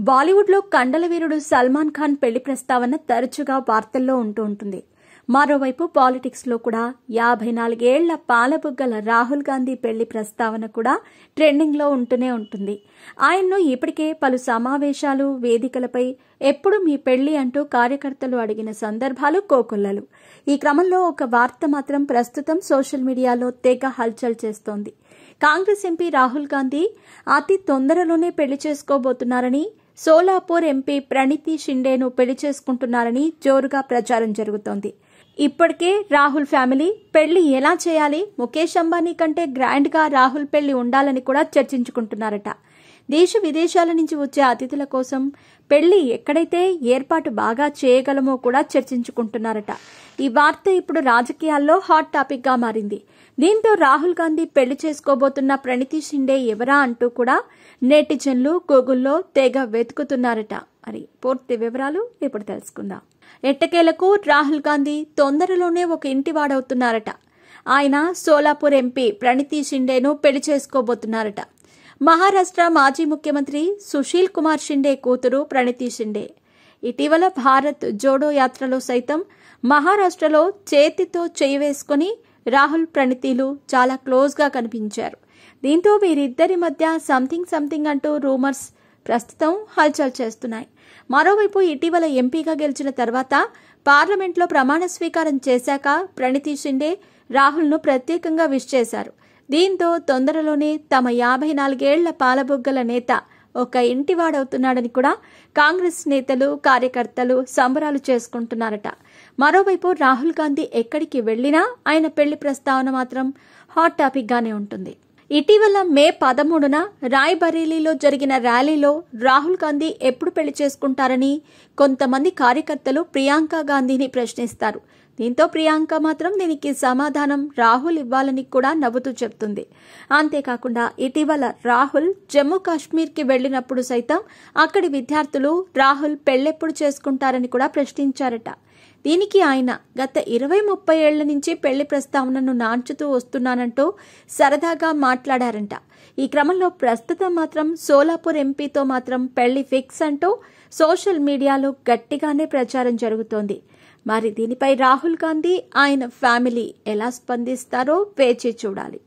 బాలీవుడ్లో కండల వీరుడు సల్మాన్ ఖాన్ పెళ్లి ప్రస్తావన తరచుగా వార్తల్లో ఉంటుంది. మరోవైపు పాలిటిక్స్లో కూడా 54 ఏళ్ల పాలబుగ్గల రాహుల్ గాంధీ పెళ్లి ప్రస్తావన కూడా ట్రెండింగ్లో ఉంటూనే ఉంటుంది. ఆయన్ను ఇప్పటికే పలు సమావేశాలు, వేదికలపై ఎప్పుడు మీ పెళ్లి అంటూ కార్యకర్తలు అడిగిన సందర్భాలు కోకొల్లలు. ఈ క్రమంలో ఒక వార్త మాత్రం ప్రస్తుతం సోషల్ మీడియాలో తెగ హల్చల్ చేస్తోంది. కాంగ్రెస్ ఎంపీ రాహుల్ గాంధీ అతి తొందరలోనే పెళ్లి చేసుకోబోతున్నారని, సోలాపూర్ ఎంపీ ప్రణీతి షిండేను పెళ్లి చేసుకుంటున్నారని జోరుగా ప్రచారం జరుగుతోంది. ఇప్పటికే రాహుల్ ఫ్యామిలీ పెళ్లి ఎలా చేయాలి, ముఖేష్ అంబానీ కంటే గ్రాండ్ గా రాహుల్ పెళ్లి ఉండాలని కూడా చర్చించుకుంటున్నారట. దేశ విదేశాల నుంచి వచ్చే అతిథుల కోసం పెళ్లి ఎక్కడైతే ఏర్పాటు బాగా చేయగలమో కూడా చర్చించుకుంటున్నారట. ఈ వార్త ఇప్పుడు రాజకీయాల్లో హాట్ టాపిక్ గా మారింది. దీంతో రాహుల్ గాంధీ పెళ్లి చేసుకోబోతున్న ప్రణీతి షిండే ఎవరా అంటూ కూడా నెటిజన్లు గూగుల్లో తెగ వెతుకుతున్నారట. మరి పూర్తి వివరాలు ఇప్పుడు తెలుసుకుందాం. ఎట్టకేలకు రాహుల్ గాంధీ తొందరలోనే ఒక ఇంటివాడవుతున్నారట. ఆయన సోలాపూర్ ఎంపీ ప్రణీతి షిండేను పెళ్లి చేసుకోబోతున్నారట. మహారాష్ట్ర మాజీ ముఖ్యమంత్రి సుశీల్ కుమార్ షిండే కూతురు ప్రణీతి షిండే. ఇటీవల భారత్ జోడో యాత్రలో సైతం మహారాష్ట్రలో చేతితో చేయి వేసుకుని రాహుల్ ప్రణీతిలు చాలా క్లోజ్ గా కనిపించారు. దీంతో వీరిద్దరి మధ్య సంథింగ్ అంటూ రూమర్స్ ప్రస్తుతం హల్చల్ చేస్తున్నాయి. మరోవైపు ఇటీవల ఎంపీగా గెలిచిన తర్వాత పార్లమెంట్లో ప్రమాణ స్వీకారం చేశాక ప్రణీతి షిండే రాహుల్ను ప్రత్యేకంగా విష్ చేశారు. దీంతో తొందరలోనే తమ 54 ఏళ్ల పాలబుగ్గల నేత ఒక ఇంటివాడవుతున్నాడని కూడా కాంగ్రెస్ నేతలు, కార్యకర్తలు సంబరాలు చేసుకుంటున్నారట. మరోవైపు రాహుల్ గాంధీ ఎక్కడికి వెళ్లినా ఆయన పెళ్లి ప్రస్తావన మాత్రం హాట్ టాపిక్ గానే ఉంటుంది. ఇటీవల మే 13న రాయ్బరేలీలో జరిగిన ర్యాలీలో రాహుల్ గాంధీ ఎప్పుడు పెళ్లి చేసుకుంటారని కొంతమంది కార్యకర్తలు ప్రియాంక గాంధీని ప్రశ్నిస్తారు. దీంతో ప్రియాంక మాత్రం దీనికి సమాధానం రాహుల్ ఇవ్వాలని కూడా నవ్వుతూ చెప్తుంది. అంతేకాకుండా ఇటీవల రాహుల్ జమ్మూ కాశ్మీర్కి వెళ్లినప్పుడు సైతం అక్కడి విద్యార్థులు రాహుల్ పెళ్లెప్పుడు చేసుకుంటారని కూడా ప్రశ్నించారట. దీనికి ఆయన గత 20-30 ఏళ్ల నుంచి పెళ్లి ప్రస్తావనను నాంచుతూ వస్తున్నానంటూ సరదాగా మాట్లాడారంట. ఈ క్రమంలో ప్రస్తుతం మాత్రం సోలాపూర్ ఎంపీతో మాత్రం పెళ్లి ఫిక్స్ అంటూ సోషల్ మీడియాలో గట్టిగానే ప్రచారం జరుగుతోంది. మరి దీనిపై రాహుల్ గాంధీ, ఆయన ఫ్యామిలీ ఎలా స్పందిస్తారో వేచి చూడాలి.